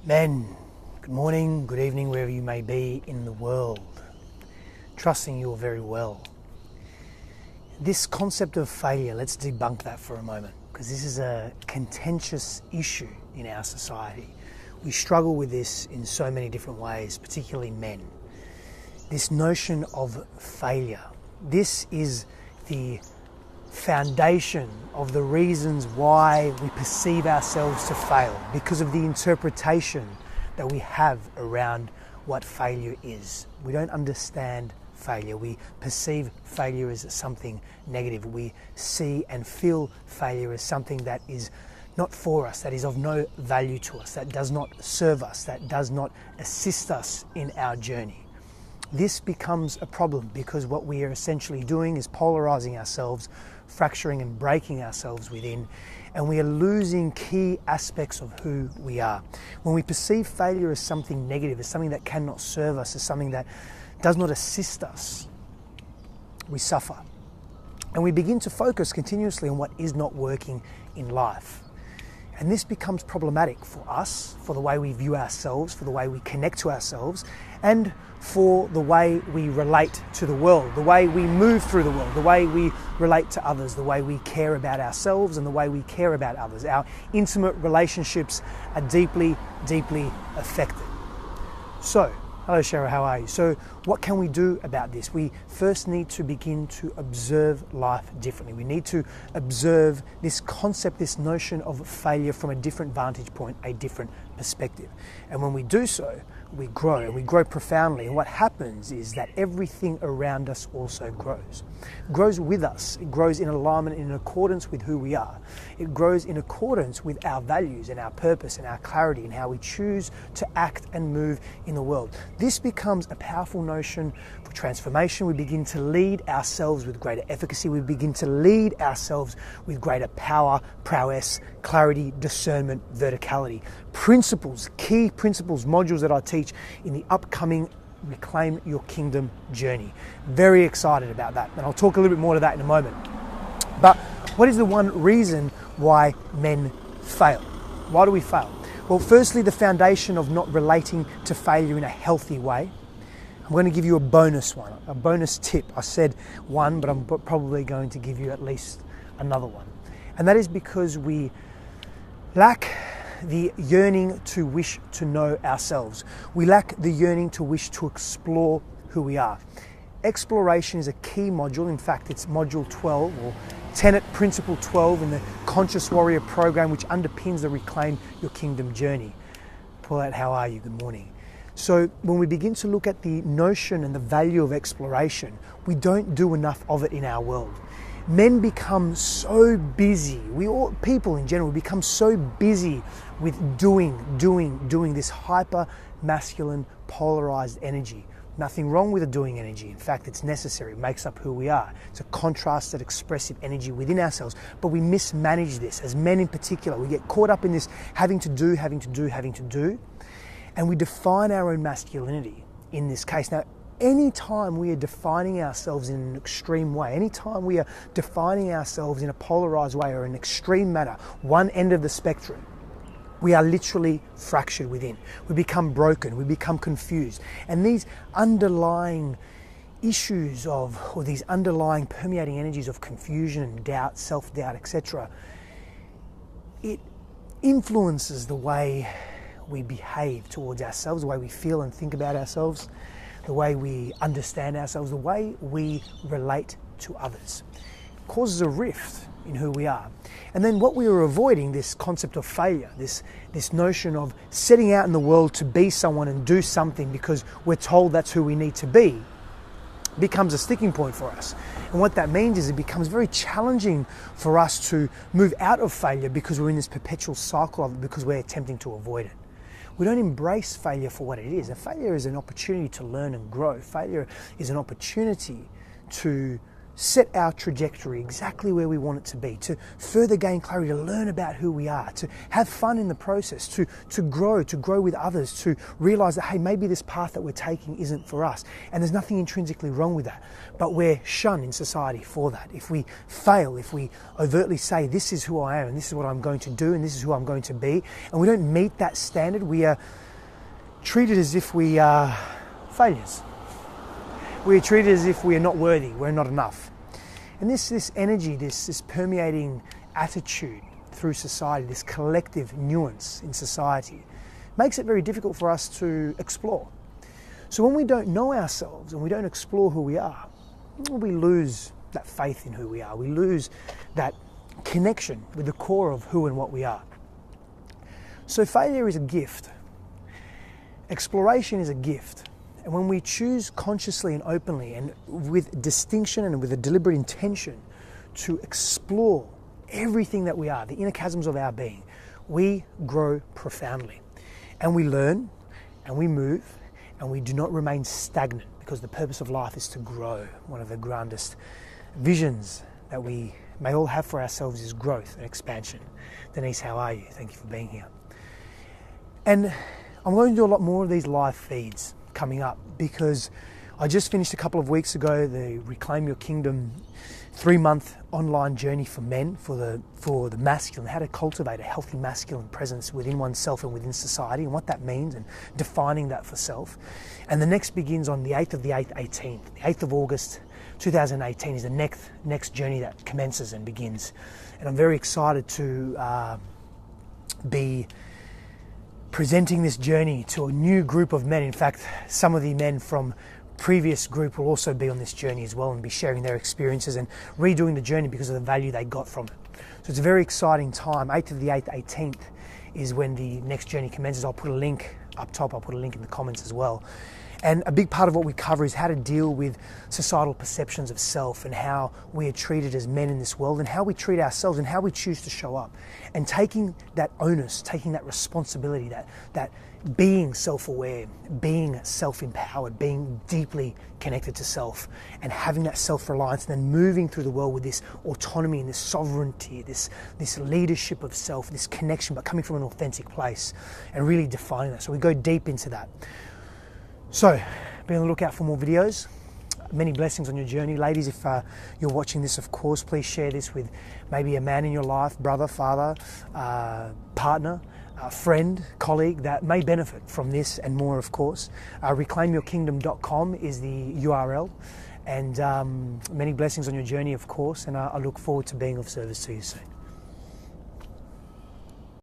Men, good morning, good evening, wherever you may be in the world. Trusting you all very well. This concept of failure, let's debunk that for a moment, because this is a contentious issue in our society. We struggle with this in so many different ways, particularly men. This notion of failure. This is the foundation of the reasons why we perceive ourselves to fail, because of the interpretation that we have around what failure is. We don't understand failure. We perceive failure as something negative. We see and feel failure as something that is not for us, that is of no value to us, that does not serve us, that does not assist us in our journey. This becomes a problem because what we are essentially doing is polarizing ourselves, fracturing and breaking ourselves within, and we are losing key aspects of who we are. When we perceive failure as something negative, as something that cannot serve us, as something that does not assist us, we suffer. And we begin to focus continuously on what is not working in life. And this becomes problematic for us, for the way we view ourselves, for the way we connect to ourselves, and for the way we relate to the world, the way we move through the world, the way we relate to others, the way we care about ourselves and the way we care about others. Our intimate relationships are deeply, deeply affected. So, hello Shara, how are you? So what can we do about this? We first need to begin to observe life differently. We need to observe this concept, this notion of failure from a different vantage point, a different perspective. And when we do so, we grow, and we grow profoundly. And what happens is that everything around us also grows. It grows with us. It grows in alignment, in accordance with who we are. It grows in accordance with our values and our purpose and our clarity and how we choose to act and move in the world. This becomes a powerful notion for transformation. We begin to lead ourselves with greater efficacy. We begin to lead ourselves with greater power, prowess, clarity, discernment, verticality. Principles, key principles, modules that I teach in the upcoming Reclaim Your Kingdom journey. Very excited about that, and I'll talk a little bit more to that in a moment. But what is the one reason why men fail? Why do we fail? Well, firstly, the foundation of not relating to failure in a healthy way. I'm going to give you a bonus one, a bonus tip. I said one, but I'm probably going to give you at least another one. And that is because we lack the yearning to wish to know ourselves. We lack the yearning to wish to explore who we are. Exploration is a key module. In fact, it's module 12 or tenet principle 12 in the Conscious Warrior program, which underpins the Reclaim Your Kingdom journey. Paulette, how are you? Good morning. So when we begin to look at the notion and the value of exploration, we don't do enough of it in our world. Men become so busy, people in general become so busy with doing this hyper masculine polarized energy. Nothing wrong with a doing energy. In fact, it's necessary. It makes up who we are. It's a contrasted, expressive energy within ourselves. But we mismanage this. As men in particular, we get caught up in this having to do. And we define our own masculinity in this case. Now, anytime we are defining ourselves in an extreme way, anytime we are defining ourselves in a polarized way or an extreme manner, one end of the spectrum, we are literally fractured within. We become broken, we become confused. And these underlying issues or these underlying permeating energies of confusion and doubt, self-doubt, etc., it influences the way we behave towards ourselves, the way we feel and think about ourselves, the way we understand ourselves, the way we relate to others. It causes a rift in who we are. And then what we are avoiding, this concept of failure, this notion of setting out in the world to be someone and do something because we're told that's who we need to be, becomes a sticking point for us. And what that means is it becomes very challenging for us to move out of failure because we're in this perpetual cycle of it, because we're attempting to avoid it. We don't embrace failure for what it is. And failure is an opportunity to learn and grow. Failure is an opportunity to set our trajectory exactly where we want it to be, to further gain clarity, to learn about who we are, to have fun in the process, to grow with others, to realize that, hey, maybe this path that we're taking isn't for us. And there's nothing intrinsically wrong with that. But we're shunned in society for that. If we fail, if we overtly say, this is who I am and this is what I'm going to do and this is who I'm going to be, and we don't meet that standard, we are treated as if we are failures. We're treated as if we are not worthy, we're not enough. And this energy, this permeating attitude through society, this collective nuance in society, makes it very difficult for us to explore. So when we don't know ourselves and we don't explore who we are, we lose that faith in who we are. We lose that connection with the core of who and what we are. So failure is a gift. Exploration is a gift. And when we choose consciously and openly and with distinction and with a deliberate intention to explore everything that we are, the inner chasms of our being, we grow profoundly. And we learn and we move and we do not remain stagnant, because the purpose of life is to grow. One of the grandest visions that we may all have for ourselves is growth and expansion. Denise, how are you? Thank you for being here. And I'm going to do a lot more of these live feeds coming up, because I just finished a couple of weeks ago the Reclaim Your Kingdom 3-month online journey for men, for the masculine, how to cultivate a healthy masculine presence within oneself and within society, and what that means, and defining that for self. And the next begins on the 8th of the 8th, 18th. The 8th of August 2018 is the next journey that commences and begins. And I'm very excited to be presenting this journey to a new group of men. In fact, some of the men from previous group will also be on this journey as well and be sharing their experiences and redoing the journey because of the value they got from it. So it's a very exciting time. 8th of the 8th, 18th is when the next journey commences. I'll put a link up top, I'll put a link in the comments as well. And a big part of what we cover is how to deal with societal perceptions of self and how we are treated as men in this world and how we treat ourselves and how we choose to show up. And taking that onus, taking that responsibility, that being self-aware, being self-empowered, being deeply connected to self and having that self-reliance, and then moving through the world with this autonomy and this sovereignty, this leadership of self, this connection, but coming from an authentic place and really defining that. So we go deep into that. So, be on the lookout for more videos. Many blessings on your journey. Ladies, if you're watching this, of course, please share this with maybe a man in your life, brother, father, partner, friend, colleague that may benefit from this and more, of course. ReclaimYourKingdom.com is the URL. And many blessings on your journey, of course, and I look forward to being of service to you soon.